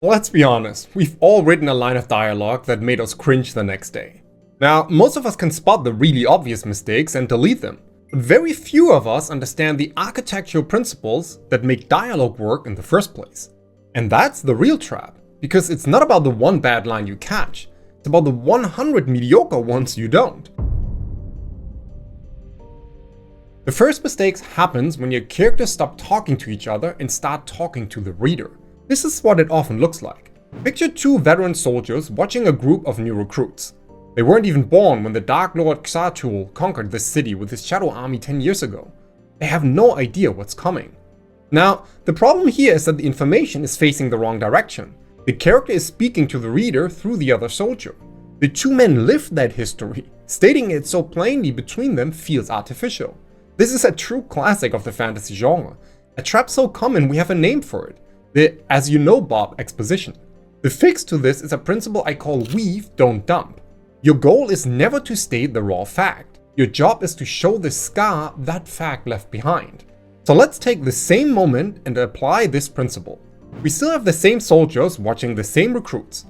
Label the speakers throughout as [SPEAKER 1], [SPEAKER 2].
[SPEAKER 1] Let's be honest, we've all written a line of dialogue that made us cringe the next day. Now, most of us can spot the really obvious mistakes and delete them, but very few of us understand the architectural principles that make dialogue work in the first place. And that's the real trap, because it's not about the one bad line you catch, it's about the 100 mediocre ones you don't. The first mistake happens when your characters stop talking to each other and start talking to the reader. This is what it often looks like. Picture two veteran soldiers watching a group of new recruits. They weren't even born when the Dark Lord Xatul conquered this city with his shadow army 10 years ago. They have no idea what's coming. Now, the problem here is that the information is facing the wrong direction. The character is speaking to the reader through the other soldier. The two men lived that history. Stating it so plainly between them feels artificial. This is a true classic of the fantasy genre. A trap so common we have a name for it. The "as you know Bob" exposition. The fix to this is a principle I call weave, don't dump. Your goal is never to state the raw fact. Your job is to show the scar that fact left behind. So let's take the same moment and apply this principle. We still have the same soldiers watching the same recruits.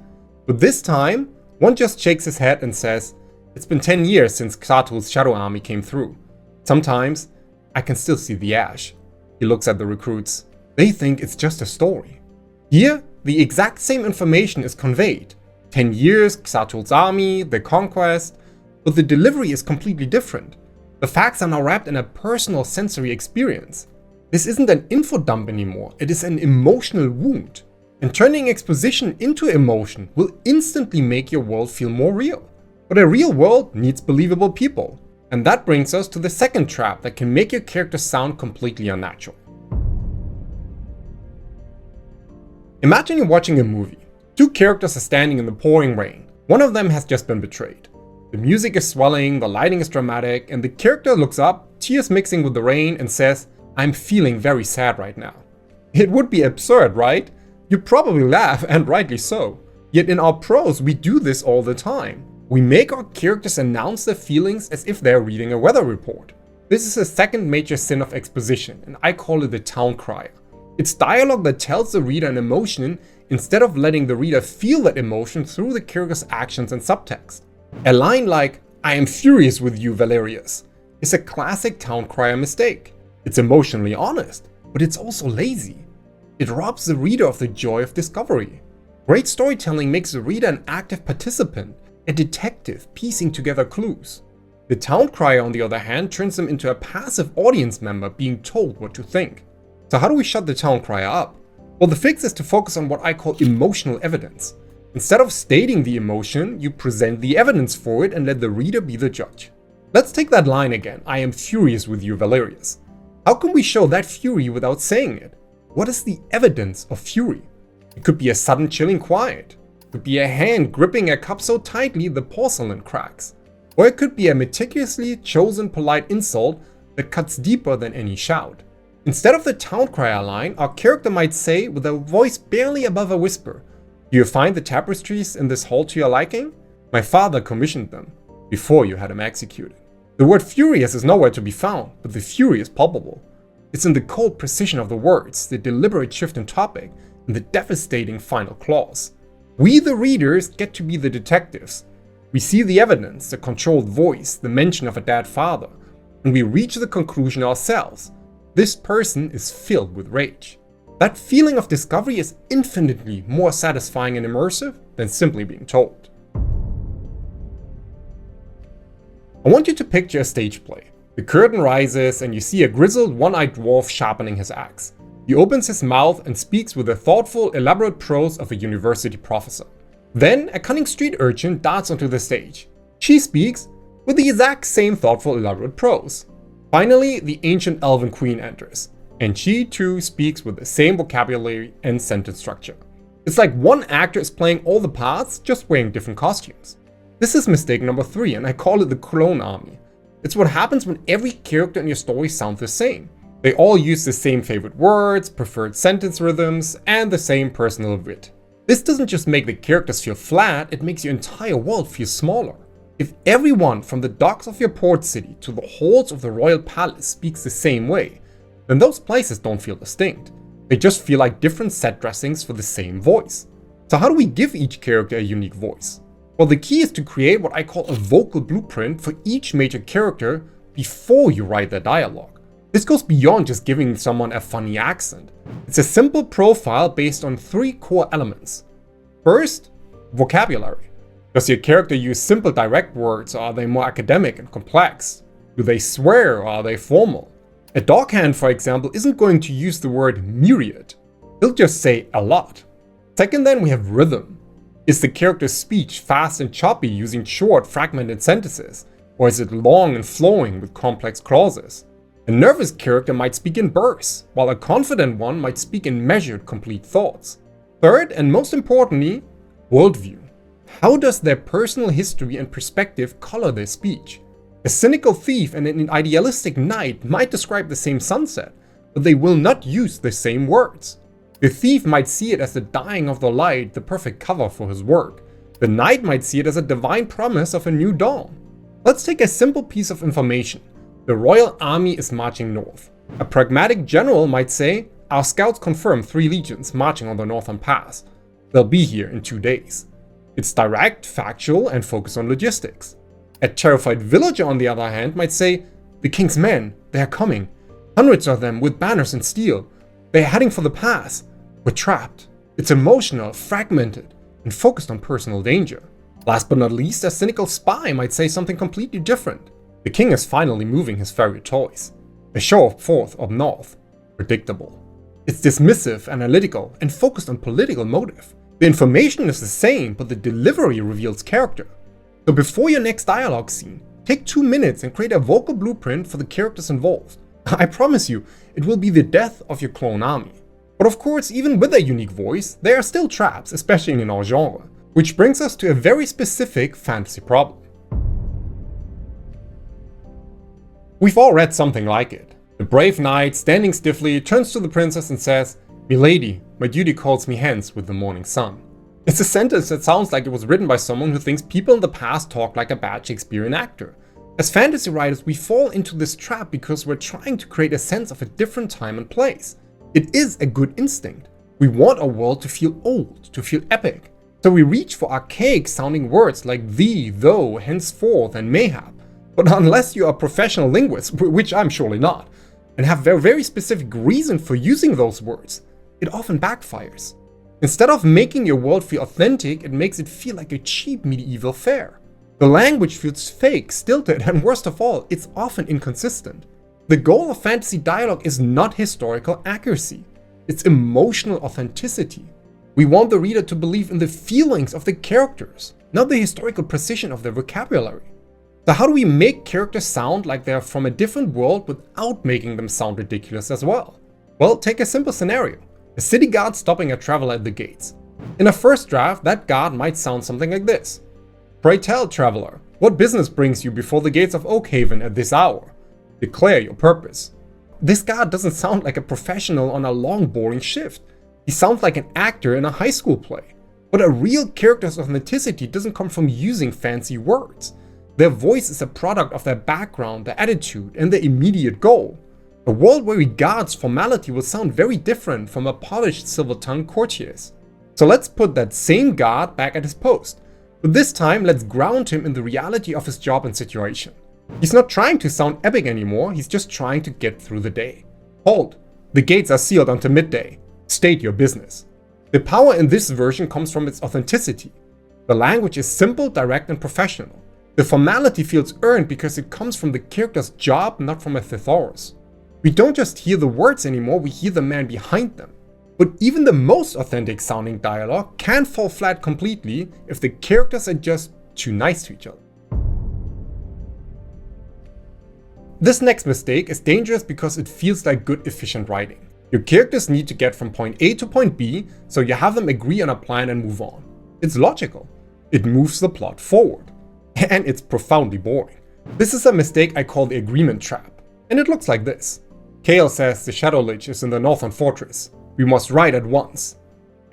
[SPEAKER 1] But this time, one just shakes his head and says, "It's been 10 years since Xatul's shadow army came through. Sometimes, I can still see the ash." He looks at the recruits. They think it's just a story. Here, the exact same information is conveyed. 10 years, Xatul's army, the conquest, but the delivery is completely different. The facts are now wrapped in a personal sensory experience. This isn't an info dump anymore, it is an emotional wound. And turning exposition into emotion will instantly make your world feel more real. But a real world needs believable people. And that brings us to the second trap that can make your character sound completely unnatural. Imagine you're watching a movie. Two characters are standing in the pouring rain. One of them has just been betrayed. The music is swelling, the lighting is dramatic, and the character looks up, tears mixing with the rain, and says, "I'm feeling very sad right now." It would be absurd, right? You'd probably laugh, and rightly so. Yet in our prose, we do this all the time. We make our characters announce their feelings as if they're reading a weather report. This is a second major sin of exposition, and I call it the town crier. It's dialogue that tells the reader an emotion instead of letting the reader feel that emotion through the character's actions and subtext. A line like, "I am furious with you, Valerius," is a classic town crier mistake. It's emotionally honest, but it's also lazy. It robs the reader of the joy of discovery. Great storytelling makes the reader an active participant, a detective piecing together clues. The town crier, on the other hand, turns them into a passive audience member being told what to think. So how do we shut the town crier up? Well, the fix is to focus on what I call emotional evidence. Instead of stating the emotion, you present the evidence for it and let the reader be the judge. Let's take that line again, "I am furious with you, Valerius." How can we show that fury without saying it? What is the evidence of fury? It could be a sudden chilling quiet. It could be a hand gripping a cup so tightly the porcelain cracks. Or it could be a meticulously chosen polite insult that cuts deeper than any shout. Instead of the town crier line, our character might say with a voice barely above a whisper, "Do you find the tapestries in this hall to your liking? My father commissioned them before you had him executed." The word furious is nowhere to be found, but the fury is palpable. It's in the cold precision of the words, the deliberate shift in topic, and the devastating final clause. We, the readers, get to be the detectives. We see the evidence, the controlled voice, the mention of a dead father, and we reach the conclusion ourselves. This person is filled with rage. That feeling of discovery is infinitely more satisfying and immersive than simply being told. I want you to picture a stage play. The curtain rises and you see a grizzled, one-eyed dwarf sharpening his axe. He opens his mouth and speaks with the thoughtful, elaborate prose of a university professor. Then a cunning street urchin darts onto the stage. She speaks with the exact same thoughtful, elaborate prose. Finally, the ancient elven queen enters, and she too speaks with the same vocabulary and sentence structure. It's like one actor is playing all the parts, just wearing different costumes. This is mistake number 3, and I call it the clone army. It's what happens when every character in your story sounds the same. They all use the same favorite words, preferred sentence rhythms, and the same personal wit. This doesn't just make the characters feel flat, it makes your entire world feel smaller. If everyone from the docks of your port city to the halls of the royal palace speaks the same way, then those places don't feel distinct. They just feel like different set dressings for the same voice. So how do we give each character a unique voice? Well, the key is to create what I call a vocal blueprint for each major character before you write their dialogue. This goes beyond just giving someone a funny accent. It's a simple profile based on 3 core elements. First, vocabulary. Does your character use simple direct words, or are they more academic and complex? Do they swear, or are they formal? A Doghand, for example, isn't going to use the word myriad. He'll just say a lot. Second, then, we have rhythm. Is the character's speech fast and choppy using short, fragmented sentences? Or is it long and flowing with complex clauses? A nervous character might speak in bursts, while a confident one might speak in measured, complete thoughts. Third, and most importantly, worldview. How does their personal history and perspective color their speech? A cynical thief and an idealistic knight might describe the same sunset, but they will not use the same words. The thief might see it as the dying of the light, the perfect cover for his work. The knight might see it as a divine promise of a new dawn. Let's take a simple piece of information. The royal army is marching north. A pragmatic general might say, our scouts confirm 3 legions marching on the northern pass. They'll be here in 2 days. It's direct, factual, and focused on logistics. A terrified villager, on the other hand, might say, the king's men, they are coming. Hundreds of them with banners and steel. They are heading for the pass. We're trapped. It's emotional, fragmented, and focused on personal danger. Last but not least, a cynical spy might say something completely different. The king is finally moving his favorite toys. A show of forth up north. Predictable. It's dismissive, analytical, and focused on political motive. The information is the same, but the delivery reveals character. So before your next dialogue scene, take 2 minutes and create a vocal blueprint for the characters involved. I promise you, it will be the death of your clone army. But of course, even with a unique voice, there are still traps, especially in our genre. Which brings us to a very specific fantasy problem. We've all read something like it. The brave knight, standing stiffly, turns to the princess and says, "Milady, my duty calls me hence with the morning sun." It's a sentence that sounds like it was written by someone who thinks people in the past talk like a bad Shakespearean actor. As fantasy writers, we fall into this trap because we're trying to create a sense of a different time and place. It is a good instinct. We want our world to feel old, to feel epic. So we reach for archaic sounding words like thee, though, henceforth, and mayhap. But unless you are a professional linguist, which I'm surely not, and have a very specific reason for using those words, it often backfires. Instead of making your world feel authentic, it makes it feel like a cheap medieval fair. The language feels fake, stilted, and worst of all, it's often inconsistent. The goal of fantasy dialogue is not historical accuracy, it's emotional authenticity. We want the reader to believe in the feelings of the characters, not the historical precision of their vocabulary. So how do we make characters sound like they're from a different world without making them sound ridiculous as well? Well, take a simple scenario. A city guard stopping a traveler at the gates. In a first draft, that guard might sound something like this. "Pray tell, traveler, what business brings you before the gates of Oakhaven at this hour? Declare your purpose." This guard doesn't sound like a professional on a long, boring shift. He sounds like an actor in a high school play. But a real character's authenticity doesn't come from using fancy words. Their voice is a product of their background, their attitude, and their immediate goal. A world where guards' formality will sound very different from a polished silver-tongued courtier's. So let's put that same guard back at his post. But this time, let's ground him in the reality of his job and situation. He's not trying to sound epic anymore, he's just trying to get through the day. Halt! The gates are sealed until midday. State your business. The power in this version comes from its authenticity. The language is simple, direct, and professional. The formality feels earned because it comes from the character's job, not from a thesaurus. We don't just hear the words anymore, we hear the man behind them. But even the most authentic sounding dialogue can fall flat completely if the characters are just too nice to each other. This next mistake is dangerous because it feels like good, efficient writing. Your characters need to get from point A to point B, so you have them agree on a plan and move on. It's logical. It moves the plot forward. And it's profoundly boring. This is a mistake I call the agreement trap. And it looks like this. Chaol says the Shadow Lich is in the northern fortress. We must ride at once.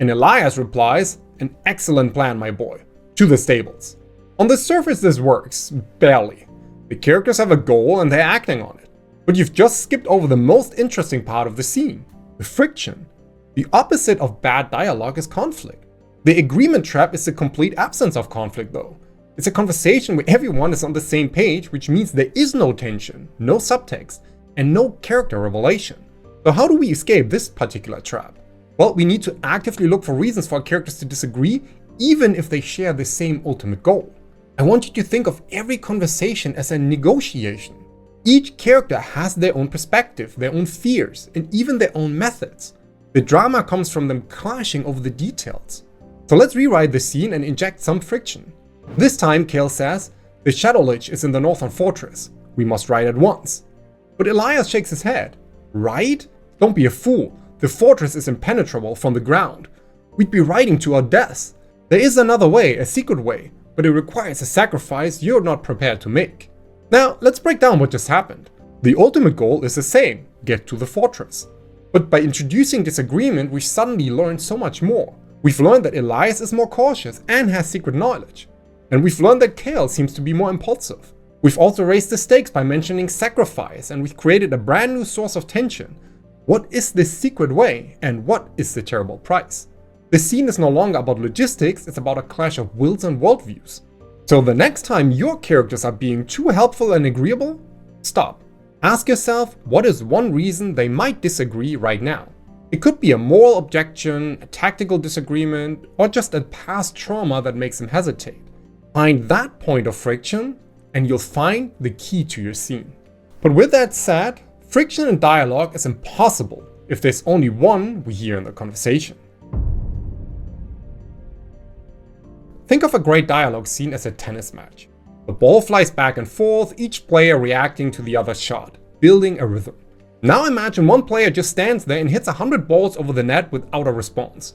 [SPEAKER 1] And Elias replies, "An excellent plan, my boy. To the stables." On the surface this works, barely. The characters have a goal and they're acting on it. But you've just skipped over the most interesting part of the scene, the friction. The opposite of bad dialogue is conflict. The agreement trap is the complete absence of conflict though. It's a conversation where everyone is on the same page, which means there is no tension, no subtext, and no character revelation. So how do we escape this particular trap? Well, we need to actively look for reasons for our characters to disagree, even if they share the same ultimate goal. I want you to think of every conversation as a negotiation. Each character has their own perspective, their own fears, and even their own methods. The drama comes from them clashing over the details. So let's rewrite the scene and inject some friction. This time, Kael says, the Shadow Lich is in the Northern Fortress. We must ride at once. But Elias shakes his head. Ride? Don't be a fool. The fortress is impenetrable from the ground. We'd be riding to our deaths. There is another way, a secret way, but it requires a sacrifice you're not prepared to make. Now, let's break down what just happened. The ultimate goal is the same, get to the fortress. But by introducing disagreement, we suddenly learn so much more. We've learned that Elias is more cautious and has secret knowledge. And we've learned that Kael seems to be more impulsive. We've also raised the stakes by mentioning sacrifice, and we've created a brand new source of tension. What is this secret way, and what is the terrible price? The scene is no longer about logistics, it's about a clash of wills and worldviews. So the next time your characters are being too helpful and agreeable, stop. Ask yourself, what is one reason they might disagree right now? It could be a moral objection, a tactical disagreement, or just a past trauma that makes them hesitate. Find that point of friction, and you'll find the key to your scene. But with that said, friction in dialogue is impossible if there's only one we hear in the conversation. Think of a great dialogue scene as a tennis match. The ball flies back and forth, each player reacting to the other's shot, building a rhythm. Now imagine one player just stands there and hits 100 balls over the net without a response.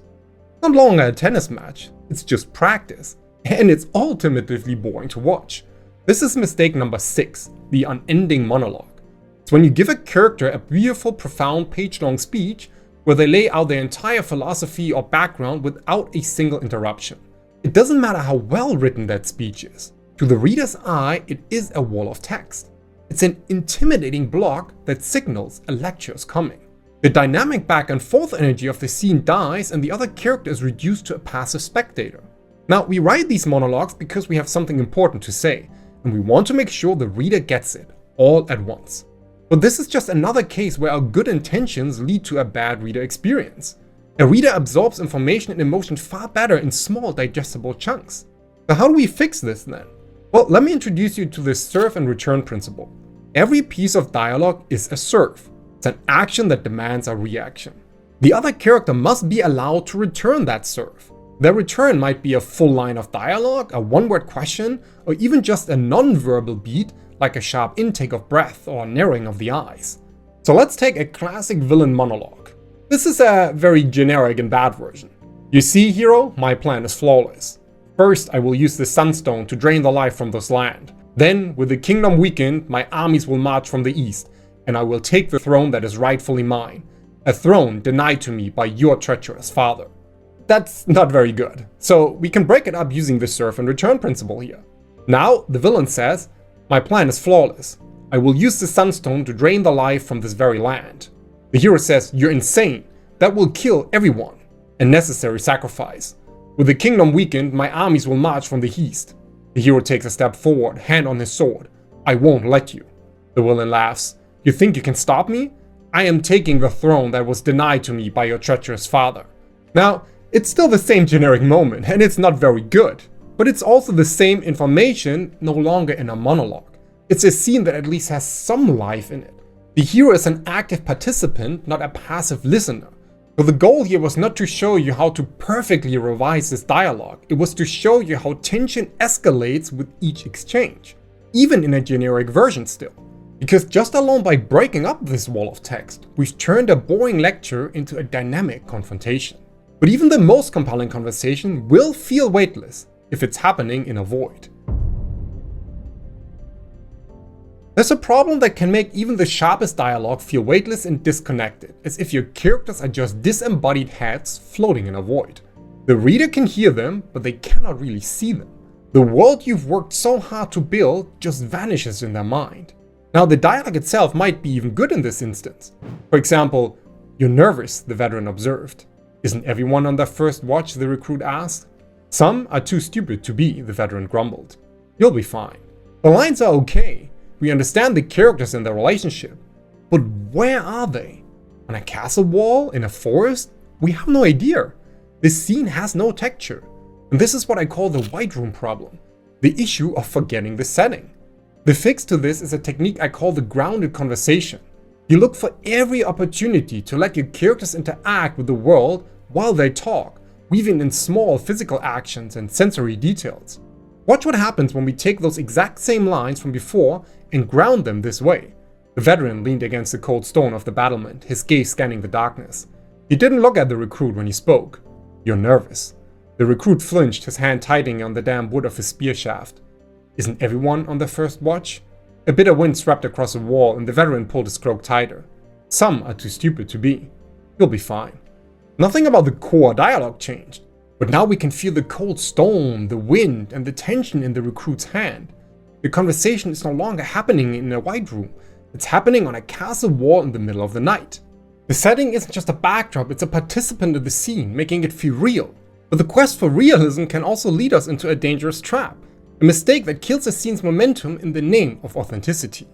[SPEAKER 1] Not longer a tennis match, it's just practice. And it's ultimately boring to watch. This is mistake number 6, the unending monologue. It's when you give a character a beautiful, profound, page-long speech where they lay out their entire philosophy or background without a single interruption. It doesn't matter how well written that speech is. To the reader's eye, it is a wall of text. It's an intimidating block that signals a lecture is coming. The dynamic back and forth energy of the scene dies and the other character is reduced to a passive spectator. Now, we write these monologues because we have something important to say, and we want to make sure the reader gets it, all at once. But this is just another case where our good intentions lead to a bad reader experience. A reader absorbs information and emotion far better in small, digestible chunks. So how do we fix this then? Well, let me introduce you to the serve and return principle. Every piece of dialogue is a serve. It's an action that demands a reaction. The other character must be allowed to return that serve. Their return might be a full line of dialogue, a one-word question, or even just a non-verbal beat like a sharp intake of breath or narrowing of the eyes. So let's take a classic villain monologue. This is a very generic and bad version. You see, hero, my plan is flawless. First, I will use the Sunstone to drain the life from this land. Then, with the kingdom weakened, my armies will march from the east, and I will take the throne that is rightfully mine. A throne denied to me by your treacherous father. That's not very good. So we can break it up using the serve and return principle here. Now, the villain says, my plan is flawless. I will use the Sunstone to drain the life from this very land. The hero says, you're insane. That will kill everyone. A necessary sacrifice. With the kingdom weakened, my armies will march from the east. The hero takes a step forward, hand on his sword. I won't let you. The villain laughs. You think you can stop me? I am taking the throne that was denied to me by your treacherous father. Now, it's still the same generic moment, and it's not very good. But it's also the same information, no longer in a monologue. It's a scene that at least has some life in it. The hero is an active participant, not a passive listener. So the goal here was not to show you how to perfectly revise this dialogue, it was to show you how tension escalates with each exchange, even in a generic version still. Because just alone by breaking up this wall of text, we've turned a boring lecture into a dynamic confrontation. But even the most compelling conversation will feel weightless if it's happening in a void. There's a problem that can make even the sharpest dialogue feel weightless and disconnected, as if your characters are just disembodied heads floating in a void. The reader can hear them, but they cannot really see them. The world you've worked so hard to build just vanishes in their mind. Now, the dialogue itself might be even good in this instance. For example, you're nervous, the veteran observed. Isn't everyone on their first watch? The recruit asked. Some are too stupid to be, the veteran grumbled. You'll be fine. The lines are okay. We understand the characters and their relationship. But where are they? On a castle wall? In a forest? We have no idea. This scene has no texture. And this is what I call the white room problem. The issue of forgetting the setting. The fix to this is a technique I call the grounded conversation. You look for every opportunity to let your characters interact with the world while they talk, weaving in small physical actions and sensory details. Watch what happens when we take those exact same lines from before and ground them this way. The veteran leaned against the cold stone of the battlement, his gaze scanning the darkness. He didn't look at the recruit when he spoke. You're nervous. The recruit flinched, his hand tightening on the damp wood of his spear shaft. Isn't everyone on their first watch? A bitter wind swept across the wall and the veteran pulled his cloak tighter. Some are too stupid to be. You'll be fine. Nothing about the core dialogue changed, but now we can feel the cold stone, the wind, and the tension in the recruit's hand. The conversation is no longer happening in a white room, it's happening on a castle wall in the middle of the night. The setting isn't just a backdrop, it's a participant in the scene, making it feel real. But the quest for realism can also lead us into a dangerous trap, a mistake that kills a scene's momentum in the name of authenticity.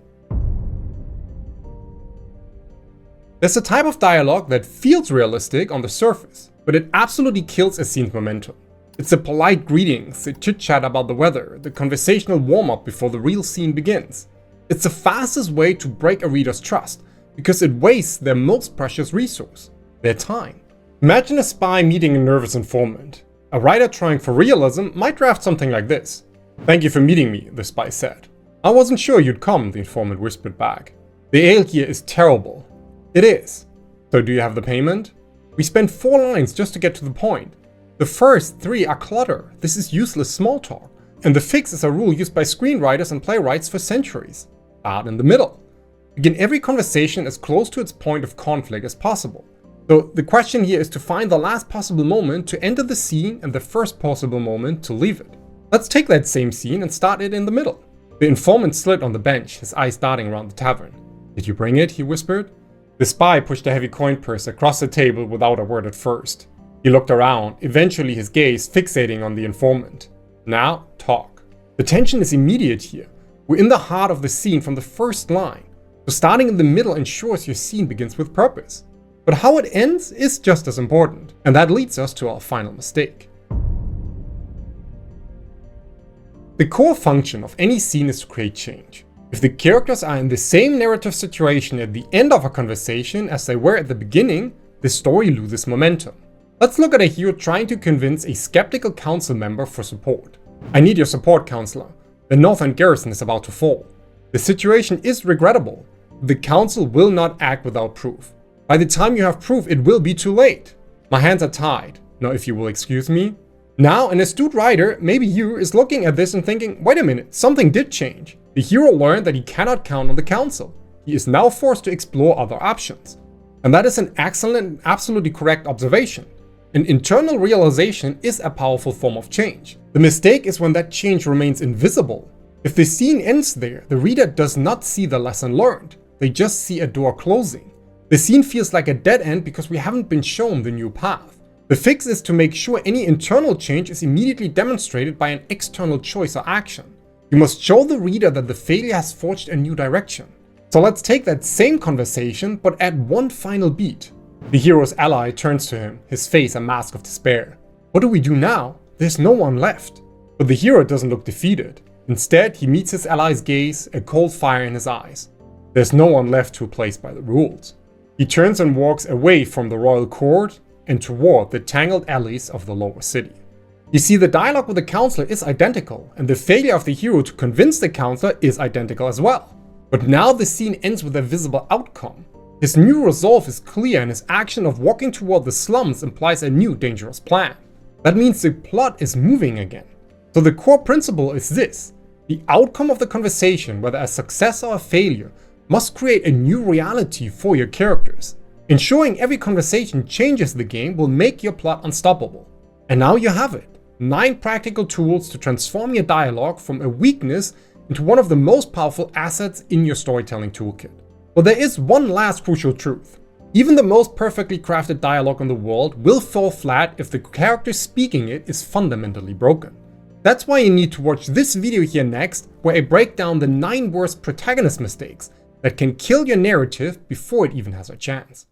[SPEAKER 1] There's a type of dialogue that feels realistic on the surface, but it absolutely kills a scene's momentum. It's the polite greetings, the chit-chat about the weather, the conversational warm-up before the real scene begins. It's the fastest way to break a reader's trust, because it wastes their most precious resource, their time. Imagine a spy meeting a nervous informant. A writer trying for realism might draft something like this. Thank you for meeting me, the spy said. I wasn't sure you'd come, the informant whispered back. The ale here is terrible. It is. So do you have the payment? We spent 4 lines just to get to the point. The first 3 are clutter. This is useless small talk. And the fix is a rule used by screenwriters and playwrights for centuries. Start in the middle. Begin every conversation as close to its point of conflict as possible. So the question here is to find the last possible moment to enter the scene and the first possible moment to leave it. Let's take that same scene and start it in the middle. The informant slid on the bench, his eyes darting around the tavern. Did you bring it? He whispered. The spy pushed a heavy coin purse across the table without a word at first. He looked around, eventually his gaze fixating on the informant. Now, talk. The tension is immediate here. We're in the heart of the scene from the first line. So starting in the middle ensures your scene begins with purpose. But how it ends is just as important. And that leads us to our final mistake. The core function of any scene is to create change. If the characters are in the same narrative situation at the end of a conversation as they were at the beginning, the story loses momentum. Let's look at a hero trying to convince a skeptical council member for support. I need your support, counselor. The Northern garrison is about to fall. The situation is regrettable. The council will not act without proof. By the time you have proof, it will be too late. My hands are tied. Now, if you will excuse me. Now, an astute writer, maybe you, is looking at this and thinking, wait a minute, something did change. The hero learned that he cannot count on the council. He is now forced to explore other options. And that is an excellent and absolutely correct observation. An internal realization is a powerful form of change. The mistake is when that change remains invisible. If the scene ends there, the reader does not see the lesson learned. They just see a door closing. The scene feels like a dead end because we haven't been shown the new path. The fix is to make sure any internal change is immediately demonstrated by an external choice or action. You must show the reader that the failure has forged a new direction. So let's take that same conversation, but add one final beat. The hero's ally turns to him, his face a mask of despair. What do we do now? There's no one left. But the hero doesn't look defeated. Instead, he meets his ally's gaze, a cold fire in his eyes. There's no one left to play by the rules. He turns and walks away from the royal court and toward the tangled alleys of the lower city. You see, the dialogue with the counselor is identical, and the failure of the hero to convince the counselor is identical as well. But now the scene ends with a visible outcome. His new resolve is clear, and his action of walking toward the slums implies a new dangerous plan. That means the plot is moving again. So the core principle is this: the outcome of the conversation, whether a success or a failure, must create a new reality for your characters. Ensuring every conversation changes the game will make your plot unstoppable. And now you have it. 9 practical tools to transform your dialogue from a weakness into one of the most powerful assets in your storytelling toolkit. But there is one last crucial truth. Even the most perfectly crafted dialogue in the world will fall flat if the character speaking it is fundamentally broken. That's why you need to watch this video here next, where I break down the 9 worst protagonist mistakes that can kill your narrative before it even has a chance.